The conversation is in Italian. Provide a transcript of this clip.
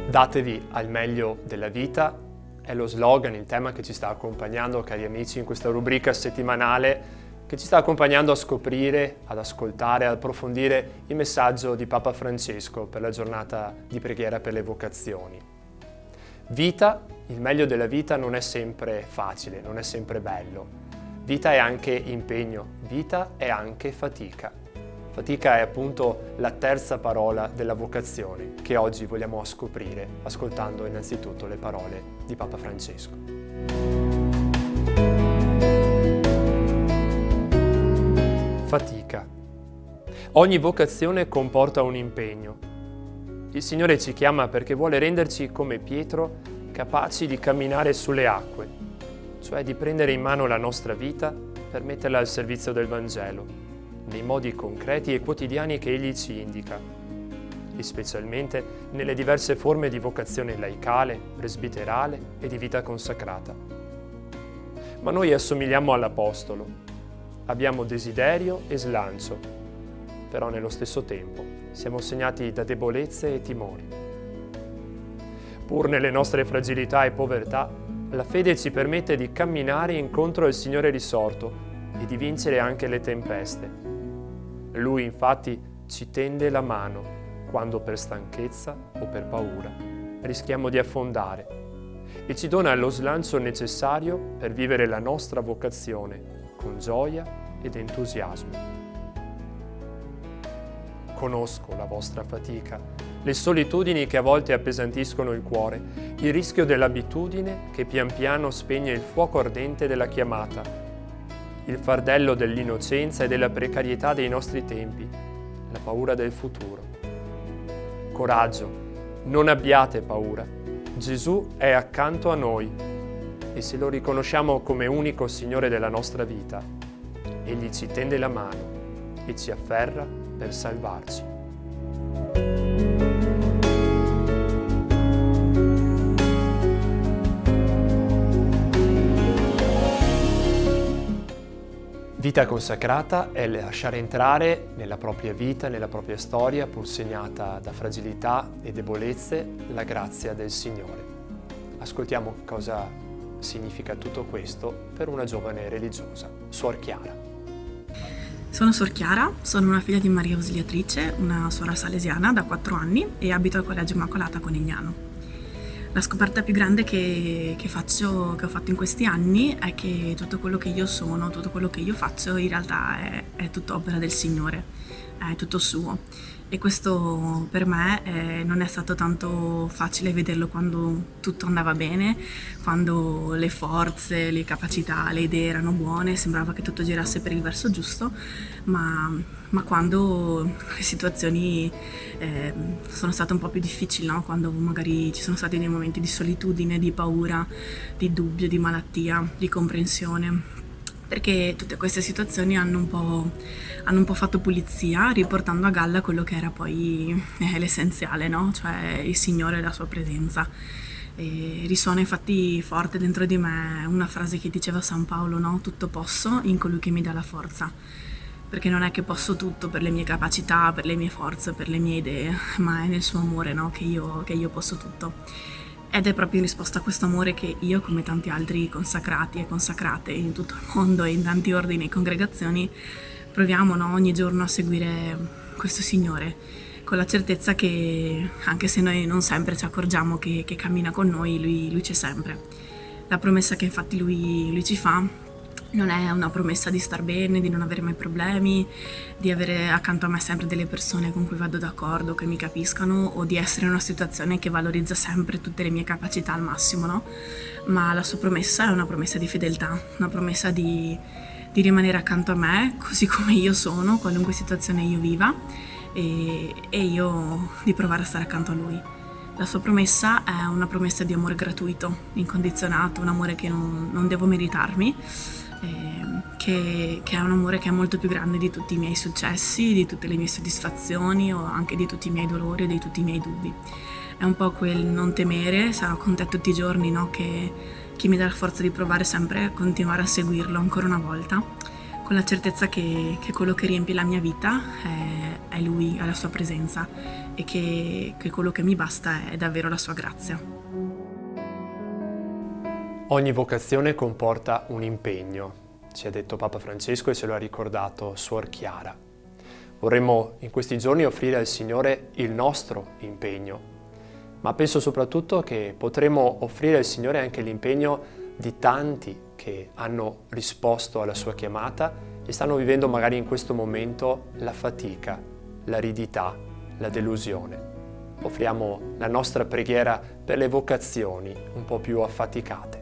Datevi al meglio della vita è lo slogan, il tema che ci sta accompagnando, cari amici, in questa rubrica settimanale che ci sta accompagnando a scoprire, ad ascoltare, ad approfondire il messaggio di Papa Francesco per la giornata di preghiera per le vocazioni. Vita, il meglio della vita non è sempre facile, non è sempre bello. Vita è anche impegno, vita è anche fatica. Fatica è appunto la terza parola della vocazione che oggi vogliamo scoprire ascoltando innanzitutto le parole di Papa Francesco. Fatica. Ogni vocazione comporta un impegno. Il Signore ci chiama perché vuole renderci come Pietro capaci di camminare sulle acque, cioè di prendere in mano la nostra vita per metterla al servizio del Vangelo, nei modi concreti e quotidiani che Egli ci indica, e specialmente nelle diverse forme di vocazione laicale, presbiterale e di vita consacrata. Ma noi assomigliamo all'Apostolo, abbiamo desiderio e slancio, però nello stesso tempo siamo segnati da debolezze e timori. Pur nelle nostre fragilità e povertà, la fede ci permette di camminare incontro al Signore risorto e di vincere anche le tempeste. Lui infatti ci tende la mano quando per stanchezza o per paura rischiamo di affondare e ci dona lo slancio necessario per vivere la nostra vocazione con gioia ed entusiasmo. Conosco la vostra fatica, le solitudini che a volte appesantiscono il cuore, il rischio dell'abitudine che pian piano spegne il fuoco ardente della chiamata, il fardello dell'innocenza e della precarietà dei nostri tempi, la paura del futuro. Coraggio, non abbiate paura. Gesù è accanto a noi e se lo riconosciamo come unico Signore della nostra vita, Egli ci tende la mano e ci afferra per salvarci. Vita consacrata è lasciare entrare nella propria vita, nella propria storia, pur segnata da fragilità e debolezze, la grazia del Signore. Ascoltiamo cosa significa tutto questo per una giovane religiosa, Suor Chiara. Sono Suor Chiara, sono una figlia di Maria Ausiliatrice, una suora salesiana da 4 anni e abito al Collegio Immacolata a Conegliano. La scoperta più grande che ho fatto in questi anni è che tutto quello che io sono, tutto quello che io faccio in realtà è tutto opera del Signore, è tutto suo. E questo per me non è stato tanto facile vederlo quando tutto andava bene, quando le forze, le capacità, le idee erano buone, sembrava che tutto girasse per il verso giusto, ma quando le situazioni sono state un po' più difficili, no? Quando magari ci sono stati dei momenti di solitudine, di paura, di dubbio, di malattia, di comprensione. Perché tutte queste situazioni hanno un po' fatto pulizia, riportando a galla quello che era poi l'essenziale, no? Cioè il Signore e la sua presenza. E risuona infatti forte dentro di me una frase che diceva San Paolo, no? Tutto posso in colui che mi dà la forza. Perché non è che posso tutto per le mie capacità, per le mie forze, per le mie idee, ma è nel suo amore, no? che io posso tutto. Ed è proprio in risposta a questo amore che io, come tanti altri consacrati e consacrate in tutto il mondo e in tanti ordini e congregazioni, proviamo, no, ogni giorno a seguire questo Signore, con la certezza che, anche se noi non sempre ci accorgiamo che cammina con noi, Lui c'è sempre. La promessa che infatti Lui ci fa non è una promessa di star bene, di non avere mai problemi, di avere accanto a me sempre delle persone con cui vado d'accordo, che mi capiscano, o di essere in una situazione che valorizza sempre tutte le mie capacità al massimo, no? Ma la sua promessa è una promessa di fedeltà, una promessa di rimanere accanto a me, così come io sono, qualunque situazione io viva, e io di provare a stare accanto a Lui. La sua promessa è una promessa di amore gratuito, incondizionato, un amore che non devo meritarmi, che è un amore che è molto più grande di tutti i miei successi, di tutte le mie soddisfazioni o anche di tutti i miei dolori e di tutti i miei dubbi. È un po' quel non temere, sarò con te tutti i giorni, no? Che mi dà la forza di provare sempre a continuare a seguirlo ancora una volta, con la certezza che quello che riempie la mia vita è Lui, è la Sua presenza e che quello che mi basta è davvero la Sua grazia. Ogni vocazione comporta un impegno, ci ha detto Papa Francesco e ce lo ha ricordato Suor Chiara. Vorremmo in questi giorni offrire al Signore il nostro impegno, ma penso soprattutto che potremo offrire al Signore anche l'impegno di tanti che hanno risposto alla sua chiamata e stanno vivendo magari in questo momento la fatica, l'aridità, la delusione. Offriamo la nostra preghiera per le vocazioni un po' più affaticate.